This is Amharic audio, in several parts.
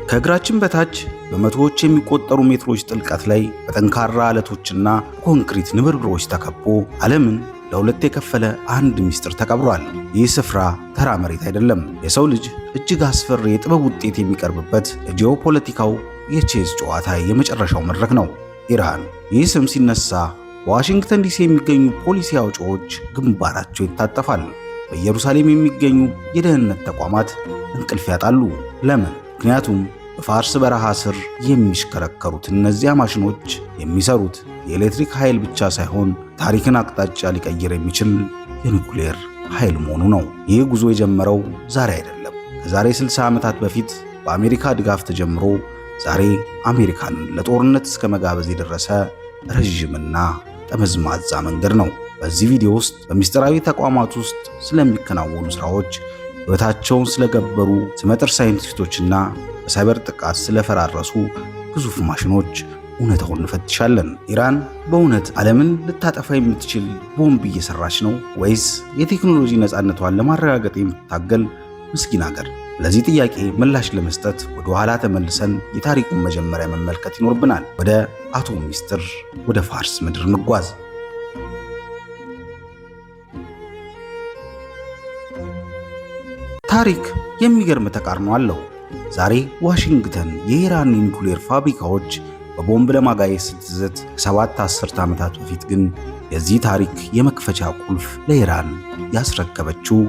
ከእግራችን በታች በመቶዎች የሚቆጠሩ ሜትሮች ጥልቀት ላይ በጠንካራ አለቶችና ኮንክሪት ንብርብሮች ተከቦ ዓለምን ለሁለት የከፈለ አንድ ምስጢር ተቀብሯል። ይህ ስፍራ ተራ መሬት አይደለም። የሰው ልጅ እጅግ አስፈሪ የጥበብ ውጤት የሚቀርብበት የጂኦፖለቲካው የቼዝ ጨዋታ የመጨረሻው መድረክ ነው፣ ኢራን። ይህ ስም ሲነሳ በዋሽንግተን ዲሲ የሚገኙ ፖሊሲ አውጪዎች ግንባራቸው ይታጠፋል። በኢየሩሳሌም የሚገኙ የደህንነት ተቋማት እንቅልፍ ያጣሉ። ለምን? ምክንያቱም በፋርስ በረሃ ስር የሚሽከረከሩት እነዚያ ማሽኖች የሚሰሩት የኤሌክትሪክ ኃይል ብቻ ሳይሆን ታሪክን አቅጣጫ ሊቀይር የሚችል የኒኩሌር ኃይል መሆኑ ነው። ይህ ጉዞ የጀመረው ዛሬ አይደለም። ከዛሬ 60 ዓመታት በፊት በአሜሪካ ድጋፍ ተጀምሮ ዛሬ አሜሪካንን ለጦርነት እስከ መጋበዝ የደረሰ ረዥምና ጠመዝማዛ መንገድ ነው። በዚህ ቪዲዮ ውስጥ በሚስጥራዊ ተቋማት ውስጥ ስለሚከናወኑ ስራዎች፣ ሕይወታቸውን ስለገበሩ ስመጥር ሳይንቲስቶችና በሳይበር ጥቃት ስለፈራረሱ ግዙፍ ማሽኖች እውነታውን እንፈትሻለን። ኢራን በእውነት ዓለምን ልታጠፋ የምትችል ቦምብ እየሰራች ነው ወይስ የቴክኖሎጂ ነፃነቷን ለማረጋገጥ የምትታገል ምስኪን ሀገር? ለዚህ ጥያቄ ምላሽ ለመስጠት ወደ ኋላ ተመልሰን የታሪኩን መጀመሪያ መመልከት ይኖርብናል። ወደ አቶም ሚስጥር፣ ወደ ፋርስ ምድር እንጓዝ። ታሪክ የሚገርም ተቃርኖ አለው። ዛሬ ዋሽንግተን የኢራን የኒኩሌር ፋብሪካዎች በቦምብ ለማጋየት ስትዝት ከ7 አስርት ዓመታት በፊት ግን የዚህ ታሪክ የመክፈቻ ቁልፍ ለኢራን ያስረከበችው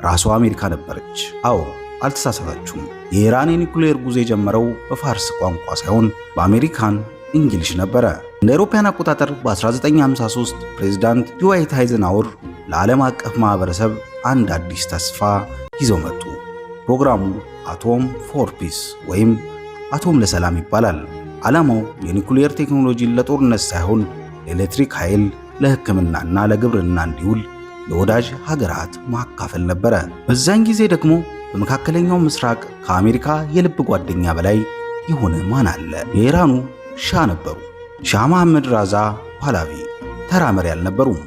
ራሷ አሜሪካ ነበረች። አዎ፣ አልተሳሳታችሁም። የኢራን የኒኩሌር ጉዞ የጀመረው በፋርስ ቋንቋ ሳይሆን በአሜሪካን እንግሊሽ ነበረ። እንደ አውሮፓውያን አቆጣጠር በ1953 ፕሬዝዳንት ድዋይት አይዘንሃወር ለዓለም አቀፍ ማህበረሰብ አንድ አዲስ ተስፋ ይዘው መጡ። ፕሮግራሙ አቶም ፎር ፒስ ወይም አቶም ለሰላም ይባላል። ዓላማው የኒኩሌር ቴክኖሎጂን ለጦርነት ሳይሆን ለኤሌክትሪክ ኃይል፣ ለሕክምናና ለግብርና እንዲውል ለወዳጅ ሀገራት ማካፈል ነበረ። በዛን ጊዜ ደግሞ በመካከለኛው ምስራቅ ከአሜሪካ የልብ ጓደኛ በላይ የሆነ ማን አለ? የኢራኑ ሻህ ነበሩ። ሻህ መሐመድ ራዛ ፓህላቪ ተራ መሪ አልነበሩም።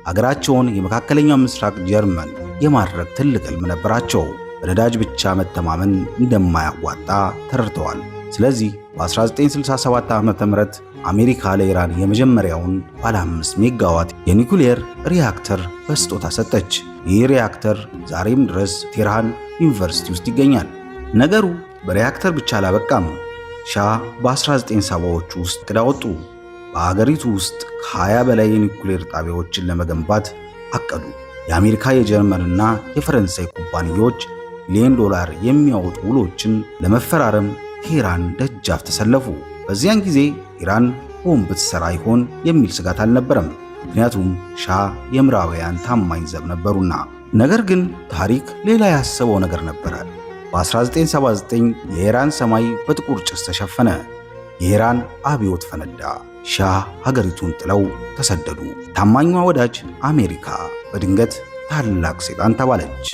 አገራቸውን የመካከለኛው ምስራቅ ጀርመን የማድረግ ትልቅ ሕልም ነበራቸው። በነዳጅ ብቻ መተማመን እንደማያዋጣ ተረድተዋል። ስለዚህ በ1967 ዓ.ም አሜሪካ ለኢራን የመጀመሪያውን ባለ 5 ሜጋዋት የኒኩሌር ሪያክተር በስጦታ ሰጠች። ይህ ሪያክተር ዛሬም ድረስ ቴህራን ዩኒቨርሲቲ ውስጥ ይገኛል። ነገሩ በሪያክተር ብቻ አላበቃም። ሻህ በ1970ዎቹ ውስጥ ዕቅድ አወጡ። በአገሪቱ ውስጥ ከ20 በላይ የኒኩሌር ጣቢያዎችን ለመገንባት አቀዱ። የአሜሪካ የጀርመንና የፈረንሳይ ኩባንያዎች $1 ሚሊዮን የሚያወጡ ውሎችን ለመፈራረም ቴህራን ደጃፍ ተሰለፉ። በዚያን ጊዜ ኢራን ቦምብ ትሰራ ይሆን የሚል ስጋት አልነበረም፣ ምክንያቱም ሻህ የምዕራባውያን ታማኝ ዘብ ነበሩና። ነገር ግን ታሪክ ሌላ ያሰበው ነገር ነበረ። በ1979 የኢራን ሰማይ በጥቁር ጭስ ተሸፈነ። የኢራን አብዮት ፈነዳ። ሻህ ሀገሪቱን ጥለው ተሰደዱ። ታማኟ ወዳጅ አሜሪካ በድንገት ታላቅ ሰይጣን ተባለች።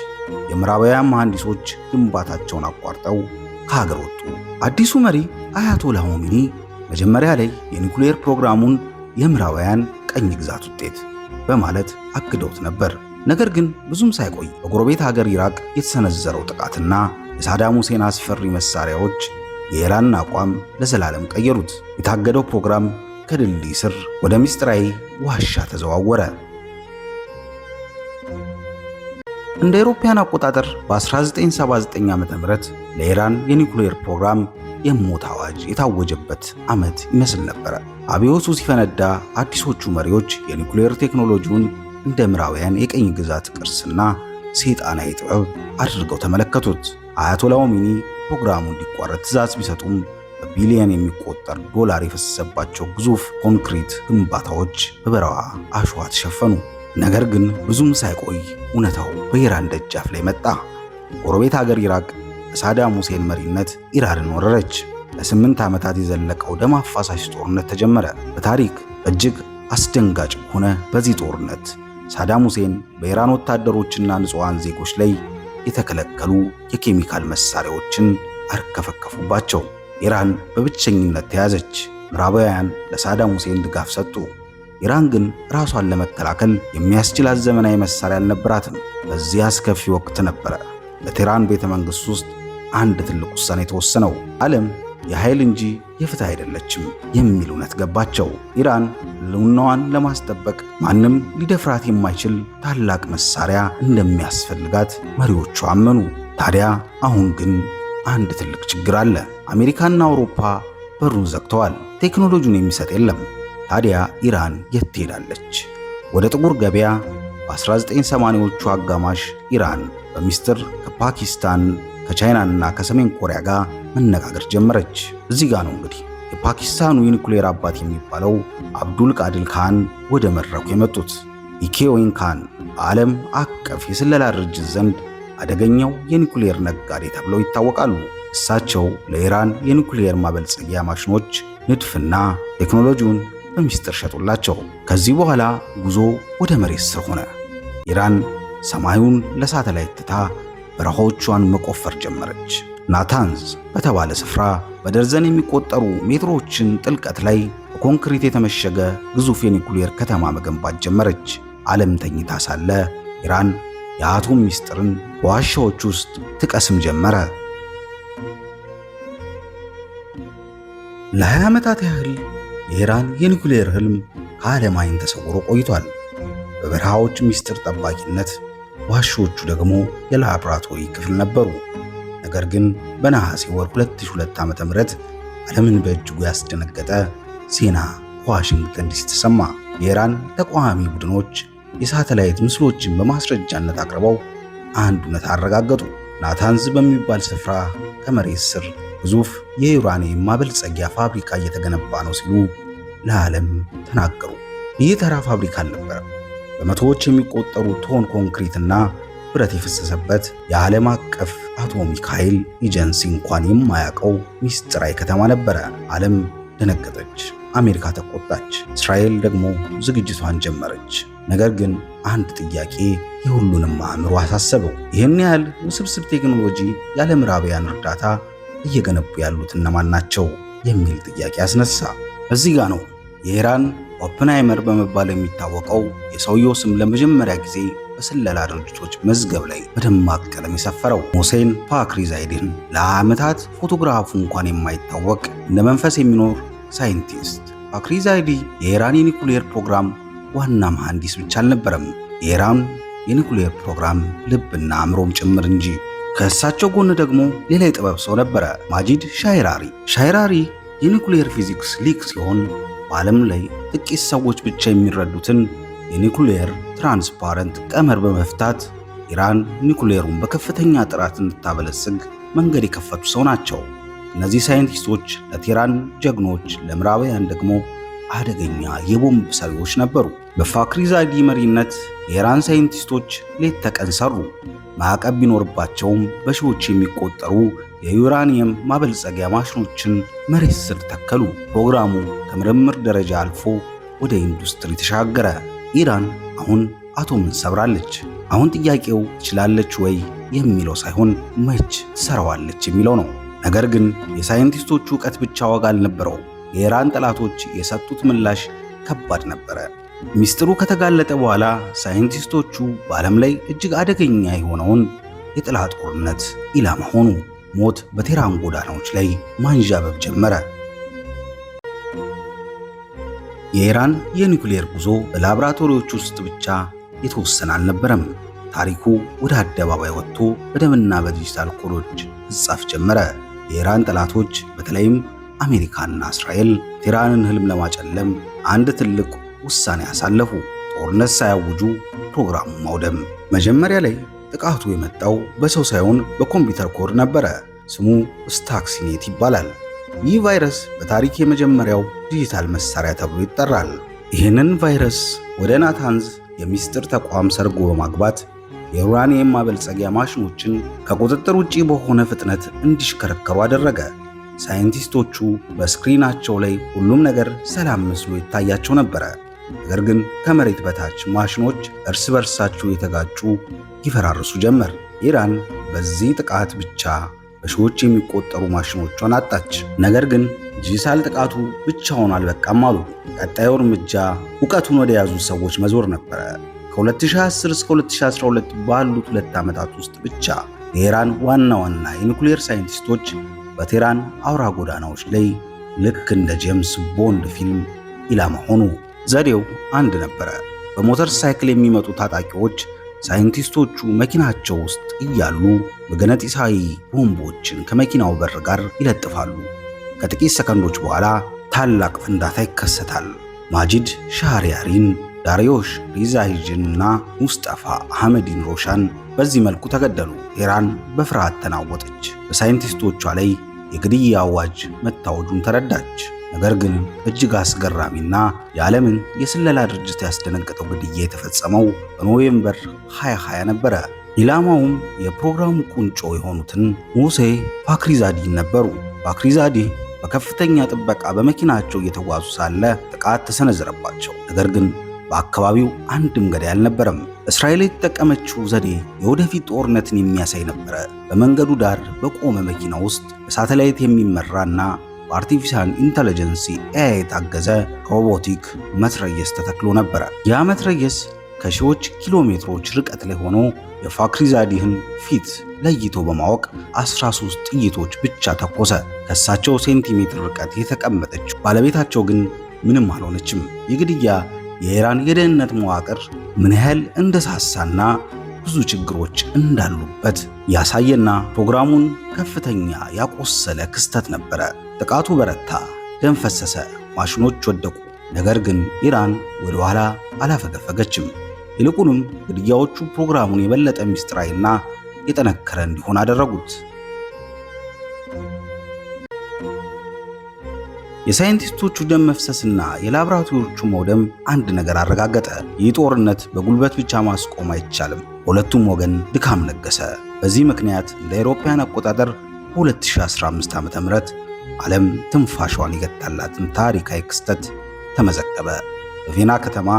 የምዕራባውያን መሐንዲሶች ግንባታቸውን አቋርጠው ከሀገር ወጡ። አዲሱ መሪ አያቶላ ሆሚኒ መጀመሪያ ላይ የኒኩሌር ፕሮግራሙን የምዕራባውያን ቀኝ ግዛት ውጤት በማለት አግደውት ነበር። ነገር ግን ብዙም ሳይቆይ በጎረቤት ሀገር ኢራቅ የተሰነዘረው ጥቃትና የሳዳም ሁሴን አስፈሪ መሳሪያዎች የኢራንን አቋም ለዘላለም ቀየሩት። የታገደው ፕሮግራም ከድልድይ ስር ወደ ምስጢራዊ ዋሻ ተዘዋወረ። እንደ አውሮፓውያን አቆጣጠር በ1979 ዓ.ም ለኢራን የኒኩሌር ፕሮግራም የሞት አዋጅ የታወጀበት ዓመት ይመስል ነበር። አብዮቱ ሲፈነዳ አዲሶቹ መሪዎች የኒኩሌር ቴክኖሎጂውን እንደ ምዕራባውያን የቀኝ ግዛት ቅርስና ሰይጣናዊ ጥበብ አድርገው ተመለከቱት። አያቶላ ሆሚኒ ፕሮግራሙ እንዲቋረጥ ትዕዛዝ ቢሰጡም በቢሊየን የሚቆጠር ዶላር የፈሰሰባቸው ግዙፍ ኮንክሪት ግንባታዎች በበረሃ አሸዋ ተሸፈኑ። ነገር ግን ብዙም ሳይቆይ እውነታው በኢራን ደጃፍ ላይ መጣ። ጎረቤት ሀገር ኢራቅ በሳዳም ሁሴን መሪነት ኢራንን ወረረች። ለ8 ዓመታት የዘለቀው ደም አፋሳሽ ጦርነት ተጀመረ። በታሪክ እጅግ አስደንጋጭ ሆነ። በዚህ ጦርነት ሳዳም ሁሴን በኢራን ወታደሮችና ንጹሃን ዜጎች ላይ የተከለከሉ የኬሚካል መሳሪያዎችን አርከፈከፉባቸው። ኢራን በብቸኝነት ተያዘች። ምዕራባውያን ለሳዳም ሁሴን ድጋፍ ሰጡ። ኢራን ግን ራሷን ለመከላከል የሚያስችላት ዘመናዊ መሳሪያ አልነበራትም። በዚህ አስከፊ ወቅት ነበረ በቴህራን ቤተ መንግሥት ውስጥ አንድ ትልቅ ውሳኔ ተወሰነው። ዓለም የኃይል እንጂ የፍትህ አይደለችም የሚል እውነት ገባቸው። ኢራን ሕልውናዋን ለማስጠበቅ ማንም ሊደፍራት የማይችል ታላቅ መሳሪያ እንደሚያስፈልጋት መሪዎቹ አመኑ። ታዲያ አሁን ግን አንድ ትልቅ ችግር አለ። አሜሪካና አውሮፓ በሩን ዘግተዋል። ቴክኖሎጂውን የሚሰጥ የለም። ታዲያ ኢራን የት ትሄዳለች? ወደ ጥቁር ገበያ። በ1980ዎቹ አጋማሽ ኢራን በሚስጥር ከፓኪስታን ከቻይናና ከሰሜን ኮሪያ ጋር መነጋገር ጀመረች። እዚህ ጋር ነው እንግዲህ የፓኪስታኑ የኒኩሌር አባት የሚባለው አብዱል ቃድር ካን ወደ መድረኩ የመጡት። ኢኬዌን ካን በዓለም አቀፍ የስለላ ድርጅት ዘንድ አደገኛው የኒኩሌር ነጋዴ ተብለው ይታወቃሉ። እሳቸው ለኢራን የኒኩሌር ማበልጸጊያ ማሽኖች ንድፍና ቴክኖሎጂውን በሚስጥር ሸጡላቸው። ከዚህ በኋላ ጉዞ ወደ መሬት ስር ሆነ። ኢራን ሰማዩን ለሳተላይት ትታ በረሃዎቿን መቆፈር ጀመረች። ናታንዝ በተባለ ስፍራ በደርዘን የሚቆጠሩ ሜትሮችን ጥልቀት ላይ በኮንክሪት የተመሸገ ግዙፍ የኒኩሌር ከተማ መገንባት ጀመረች። ዓለም ተኝታ ሳለ ኢራን የአቶም ሚስጥርን በዋሻዎች ውስጥ ትቀስም ጀመረ። ለ20 ዓመታት ያህል የኢራን የኒኩሌር ህልም ከዓለም ዓይን ተሰውሮ ቆይቷል። በበረሃዎች ሚስጥር ጠባቂነት፣ ዋሻዎቹ ደግሞ የላብራቶሪ ክፍል ነበሩ። ነገር ግን በነሐሴ ወር 2002 ዓ.ም ዓለምን በእጅጉ ያስደነገጠ ዜና ከዋሽንግተን ዲሲ ተሰማ። የኢራን ተቃዋሚ ቡድኖች የሳተላይት ምስሎችን በማስረጃነት አቅርበው አንድ እውነት አረጋገጡ። ናታንዝ በሚባል ስፍራ ከመሬት ስር ግዙፍ የዩራኒየም ማበልጸጊያ ፋብሪካ እየተገነባ ነው ሲሉ ለዓለም ተናገሩ። ይህ ተራ ፋብሪካ አልነበረም። በመቶዎች የሚቆጠሩ ቶን ኮንክሪትና ብረት የፈሰሰበት የዓለም አቀፍ አቶሚክ ኃይል ኤጀንሲ እንኳን የማያውቀው ሚስጥራዊ ከተማ ነበረ። ዓለም ደነገጠች። አሜሪካ ተቆጣች። እስራኤል ደግሞ ዝግጅቷን ጀመረች። ነገር ግን አንድ ጥያቄ የሁሉንም አእምሮ አሳሰበው። ይህን ያህል ውስብስብ ቴክኖሎጂ ያለ ምዕራባውያን እርዳታ እየገነቡ ያሉት እነማን ናቸው የሚል ጥያቄ አስነሳ። እዚህ ጋር ነው የኢራን ኦፕንሃይመር በመባል የሚታወቀው የሰውየው ስም ለመጀመሪያ ጊዜ በስለላ ድርጅቶች መዝገብ ላይ በደማቅ ቀለም የሰፈረው። ሞሴን ፋክሪዛይዲን ለዓመታት ፎቶግራፉ እንኳን የማይታወቅ እንደ መንፈስ የሚኖር ሳይንቲስት። ፋክሪዛይዲ የኢራን የኒኩሌር ፕሮግራም ዋና መሐንዲስ ብቻ አልነበረም፣ የኢራን የኒኩሌር ፕሮግራም ልብና አእምሮም ጭምር እንጂ። ከእሳቸው ጎን ደግሞ ሌላ የጥበብ ሰው ነበረ፣ ማጂድ ሻይራሪ። ሻይራሪ የኒኩሌር ፊዚክስ ሊቅ ሲሆን በዓለም ላይ ጥቂት ሰዎች ብቻ የሚረዱትን የኒኩሌር ትራንስፓረንት ቀመር በመፍታት ኢራን ኒኩሌሩን በከፍተኛ ጥራት እንድታበለጽግ መንገድ የከፈቱ ሰው ናቸው። እነዚህ ሳይንቲስቶች ለቴህራን ጀግኖች፣ ለምዕራባውያን ደግሞ አደገኛ የቦምብ ሰሪዎች ነበሩ። በፋክሪዛዲ መሪነት የኢራን ሳይንቲስቶች ሌት ተቀን ሰሩ። ማዕቀብ ቢኖርባቸውም በሺዎች የሚቆጠሩ የዩራኒየም ማበልጸጊያ ማሽኖችን መሬት ስር ተከሉ። ፕሮግራሙ ከምርምር ደረጃ አልፎ ወደ ኢንዱስትሪ ተሻገረ። ኢራን አሁን አቶምን ሰብራለች። አሁን ጥያቄው ትችላለች ወይ የሚለው ሳይሆን መች ትሰራዋለች የሚለው ነው። ነገር ግን የሳይንቲስቶቹ ዕውቀት ብቻ ዋጋ አልነበረው። የኢራን ጠላቶች የሰጡት ምላሽ ከባድ ነበረ። ሚስጥሩ ከተጋለጠ በኋላ ሳይንቲስቶቹ በዓለም ላይ እጅግ አደገኛ የሆነውን የጥላ ጦርነት ኢላማ ሆኑ። ሞት በቴህራን ጎዳናዎች ላይ ማንዣበብ ጀመረ። የኢራን የኒኩሌር ጉዞ በላቦራቶሪዎች ውስጥ ብቻ የተወሰነ አልነበረም። ታሪኩ ወደ አደባባይ ወጥቶ በደምና በዲጂታል ኮዶች መጻፍ ጀመረ። የኢራን ጠላቶች በተለይም አሜሪካና እስራኤል ቴህራንን ህልም ለማጨለም አንድ ትልቅ ውሳኔ ያሳለፉ። ጦርነት ሳያውጁ ፕሮግራሙ ማውደም። መጀመሪያ ላይ ጥቃቱ የመጣው በሰው ሳይሆን በኮምፒውተር ኮድ ነበረ። ስሙ ስታክሲኔት ይባላል። ይህ ቫይረስ በታሪክ የመጀመሪያው ዲጂታል መሳሪያ ተብሎ ይጠራል። ይህንን ቫይረስ ወደ ናታንዝ የሚስጥር ተቋም ሰርጎ በማግባት የዩራኒየም ማበልጸጊያ ማሽኖችን ከቁጥጥር ውጪ በሆነ ፍጥነት እንዲሽከረከሩ አደረገ። ሳይንቲስቶቹ በስክሪናቸው ላይ ሁሉም ነገር ሰላም መስሎ ይታያቸው ነበረ። ነገር ግን ከመሬት በታች ማሽኖች እርስ በርሳቸው የተጋጩ ይፈራርሱ ጀመር። ኢራን በዚህ ጥቃት ብቻ በሺዎች የሚቆጠሩ ማሽኖቿን አጣች። ነገር ግን ዲጂታል ጥቃቱ ብቻውን አልበቃም አሉ። ቀጣዩ እርምጃ ዕውቀቱን ወደ ያዙ ሰዎች መዞር ነበረ። ከ2010 እስከ 2012 ባሉት 2 ዓመታት ውስጥ ብቻ የኢራን ዋና ዋና የኒኩሌር ሳይንቲስቶች በቴህራን አውራ ጎዳናዎች ላይ ልክ እንደ ጄምስ ቦንድ ፊልም ኢላማ ሆኑ። ዘዴው አንድ ነበረ። በሞተር ሳይክል የሚመጡ ታጣቂዎች ሳይንቲስቶቹ መኪናቸው ውስጥ እያሉ መገነጢሳዊ ቦምቦችን ከመኪናው በር ጋር ይለጥፋሉ። ከጥቂት ሰከንዶች በኋላ ታላቅ ፍንዳታ ይከሰታል። ማጂድ ሻህሪያሪን፣ ዳሪዮሽ ሪዛይጅን እና ሙስጠፋ አህመዲን ሮሻን በዚህ መልኩ ተገደሉ። ኢራን በፍርሃት ተናወጠች። በሳይንቲስቶቿ ላይ የግድያ አዋጅ መታወጁን ተረዳች። ነገር ግን እጅግ አስገራሚና የዓለምን የስለላ ድርጅት ያስደነገጠው ግድያ የተፈጸመው በኖቬምበር 2020 ነበረ። ኢላማውም የፕሮግራሙ ቁንጮ የሆኑትን ሙሴ ፋክሪዛዲን ነበሩ። ፋክሪዛዲ በከፍተኛ ጥበቃ በመኪናቸው እየተጓዙ ሳለ ጥቃት ተሰነዘረባቸው። ነገር ግን በአካባቢው አንድም ገዳይ አልነበረም። እስራኤል የተጠቀመችው ዘዴ የወደፊት ጦርነትን የሚያሳይ ነበረ። በመንገዱ ዳር በቆመ መኪና ውስጥ በሳተላይት የሚመራና በአርቲፊሻል ኢንተለጀንስ ኤአይ የታገዘ ሮቦቲክ መትረየስ ተተክሎ ነበረ። ያ መትረየስ ከሺዎች ኪሎ ሜትሮች ርቀት ላይ ሆኖ የፋክሪዛዲህን ፊት ለይቶ በማወቅ 13 ጥይቶች ብቻ ተኮሰ። ከእሳቸው ሴንቲሜትር ርቀት የተቀመጠችው ባለቤታቸው ግን ምንም አልሆነችም። የግድያ የኢራን የደህንነት መዋቅር ምን ያህል እንደሳሳና ብዙ ችግሮች እንዳሉበት ያሳየና ፕሮግራሙን ከፍተኛ ያቆሰለ ክስተት ነበረ። ጥቃቱ በረታ፣ ደም ፈሰሰ፣ ማሽኖች ወደቁ። ነገር ግን ኢራን ወደ ኋላ አላፈገፈገችም። ይልቁንም ግድያዎቹ ፕሮግራሙን የበለጠ ምስጢራዊና የጠነከረ እንዲሆን አደረጉት። የሳይንቲስቶቹ ደም መፍሰስና የላብራቶሪዎቹ መውደም አንድ ነገር አረጋገጠ። ይህ ጦርነት በጉልበት ብቻ ማስቆም አይቻልም። በሁለቱም ወገን ድካም ነገሰ። በዚህ ምክንያት እንደ አውሮፓውያን አቆጣጠር በ2015 ዓ.ም ዓለም ትንፋሿን የገታላትን ታሪካዊ ክስተት ተመዘገበ። በቬና ከተማ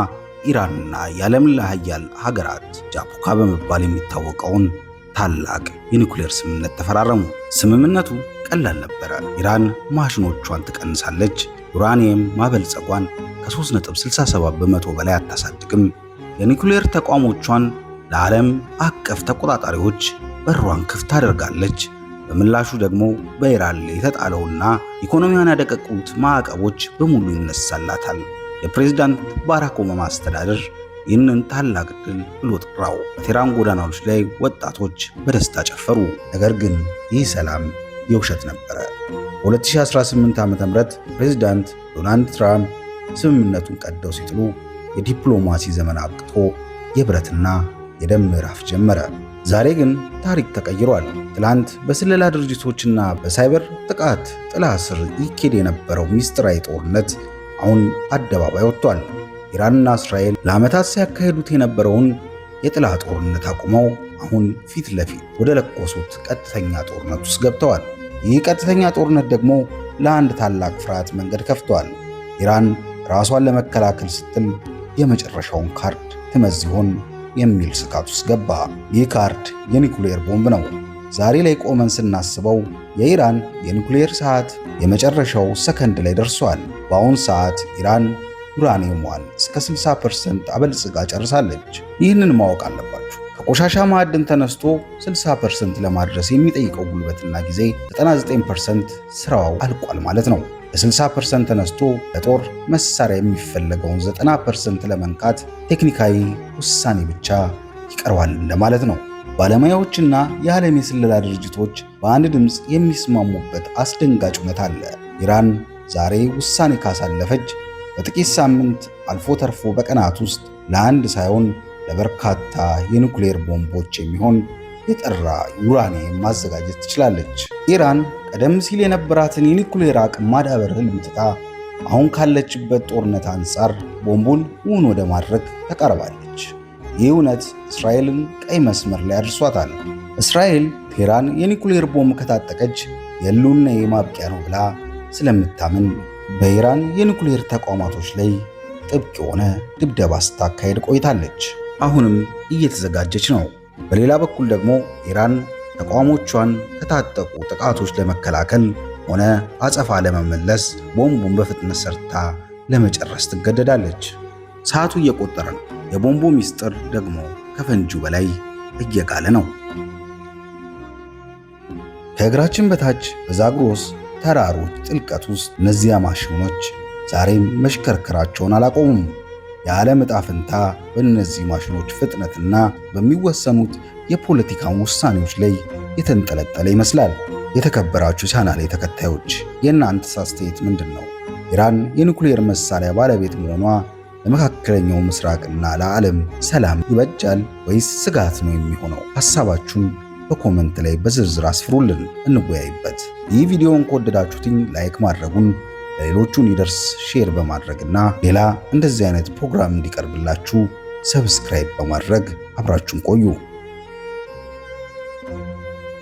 ኢራንና የዓለም ሀያል ሀገራት ጃፑካ በመባል የሚታወቀውን ታላቅ የኒኩሌር ስምምነት ተፈራረሙ። ስምምነቱ ቀላል ነበረ። ኢራን ማሽኖቿን ትቀንሳለች፣ ዩራኒየም ማበልጸጓን ከ3.67 በመቶ በላይ አታሳድግም፣ የኒኩሌር ተቋሞቿን ለዓለም አቀፍ ተቆጣጣሪዎች በሯን ክፍት ታደርጋለች። በምላሹ ደግሞ በኢራን ላይ የተጣለውና ኢኮኖሚዋን ያደቀቁት ማዕቀቦች በሙሉ ይነሳላታል። የፕሬዝዳንት ባራክ ኦባማ አስተዳደር ይህንን ታላቅ ድል ብሎ ጠራው። በቴህራን ጎዳናዎች ላይ ወጣቶች በደስታ ጨፈሩ። ነገር ግን ይህ ሰላም የውሸት ነበረ። በ2018 ዓ.ም ፕሬዝዳንት ዶናልድ ትራምፕ ስምምነቱን ቀደው ሲጥሉ የዲፕሎማሲ ዘመን አብቅቶ የብረትና የደም ምዕራፍ ጀመረ። ዛሬ ግን ታሪክ ተቀይሯል። ትላንት በስለላ ድርጅቶችና በሳይበር ጥቃት ጥላ ስር ይኬድ የነበረው ሚስጥራዊ ጦርነት አሁን አደባባይ ወጥቷል። ኢራንና እስራኤል ለዓመታት ሲያካሂዱት የነበረውን የጥላ ጦርነት አቁመው አሁን ፊት ለፊት ወደ ለኮሱት ቀጥተኛ ጦርነት ውስጥ ገብተዋል። ይህ ቀጥተኛ ጦርነት ደግሞ ለአንድ ታላቅ ፍርሃት መንገድ ከፍቷል። ኢራን ራሷን ለመከላከል ስትል የመጨረሻውን ካርድ ትመዝ ይሆን የሚል ስጋት ውስጥ ገባ። ይህ ካርድ የኒኩሌር ቦምብ ነው። ዛሬ ላይ ቆመን ስናስበው የኢራን የኒኩሌር ሰዓት የመጨረሻው ሰከንድ ላይ ደርሷል። በአሁን ሰዓት ኢራን ዩራኒየሟን እስከ 60% አበልጽጋ ጨርሳለች። ይህንን ማወቅ አለባችሁ። ከቆሻሻ ማዕድን ተነስቶ 60% ለማድረስ የሚጠይቀው ጉልበትና ጊዜ 99% ስራው አልቋል ማለት ነው። በ60% ተነስቶ ለጦር መሳሪያ የሚፈለገውን 90% ለመንካት ቴክኒካዊ ውሳኔ ብቻ ይቀርባል እንደማለት ነው። ባለሙያዎችና የዓለም የስለላ ድርጅቶች በአንድ ድምፅ የሚስማሙበት አስደንጋጭ እውነት አለ። ኢራን ዛሬ ውሳኔ ካሳለፈች በጥቂት ሳምንት አልፎ ተርፎ በቀናት ውስጥ ለአንድ ሳይሆን ለበርካታ የኒኩሌር ቦምቦች የሚሆን የጠራ ዩራኒየም ማዘጋጀት ትችላለች። ኢራን ቀደም ሲል የነበራትን የኒኩሌር አቅም ማዳበር ህልም ትታ አሁን ካለችበት ጦርነት አንጻር ቦምቡን እውን ወደ ማድረግ ተቃርባለች። ይህ እውነት እስራኤልን ቀይ መስመር ላይ አድርሷታል። እስራኤል ቴህራን የኒኩሌር ቦምብ ከታጠቀች የህልውና የማብቂያ ነው ብላ ስለምታምን በኢራን የኒኩሌር ተቋማቶች ላይ ጥብቅ የሆነ ድብደባ ስታካሄድ ቆይታለች። አሁንም እየተዘጋጀች ነው። በሌላ በኩል ደግሞ ኢራን ተቋሞቿን ከታጠቁ ጥቃቶች ለመከላከል ሆነ አጸፋ ለመመለስ ቦምቡን በፍጥነት ሰርታ ለመጨረስ ትገደዳለች። ሰዓቱ እየቆጠረ ነው። የቦምቡ ሚስጥር ደግሞ ከፈንጂው በላይ እየጋለ ነው። ከእግራችን በታች በዛግሮስ ተራሮች ጥልቀት ውስጥ እነዚያ ማሽኖች ዛሬም መሽከርከራቸውን አላቆሙም። የዓለም ዕጣ ፈንታ በእነዚህ ማሽኖች ፍጥነትና በሚወሰኑት የፖለቲካ ውሳኔዎች ላይ የተንጠለጠለ ይመስላል። የተከበራችሁ ቻናሌ ተከታዮች የእናንተስ አስተያየት ምንድን ነው? ኢራን የኒኩሌር መሳሪያ ባለቤት መሆኗ ለመካከለኛው ምስራቅና ለዓለም ሰላም ይበጃል ወይስ ስጋት ነው የሚሆነው? ሐሳባችሁን በኮመንት ላይ በዝርዝር አስፍሩልን፣ እንወያይበት። ይህ ቪዲዮውን ከወደዳችሁትኝ ላይክ ማድረጉን ለሌሎቹ እንዲደርስ ሼር በማድረግና ሌላ እንደዚህ አይነት ፕሮግራም እንዲቀርብላችሁ ሰብስክራይብ በማድረግ አብራችሁን ቆዩ።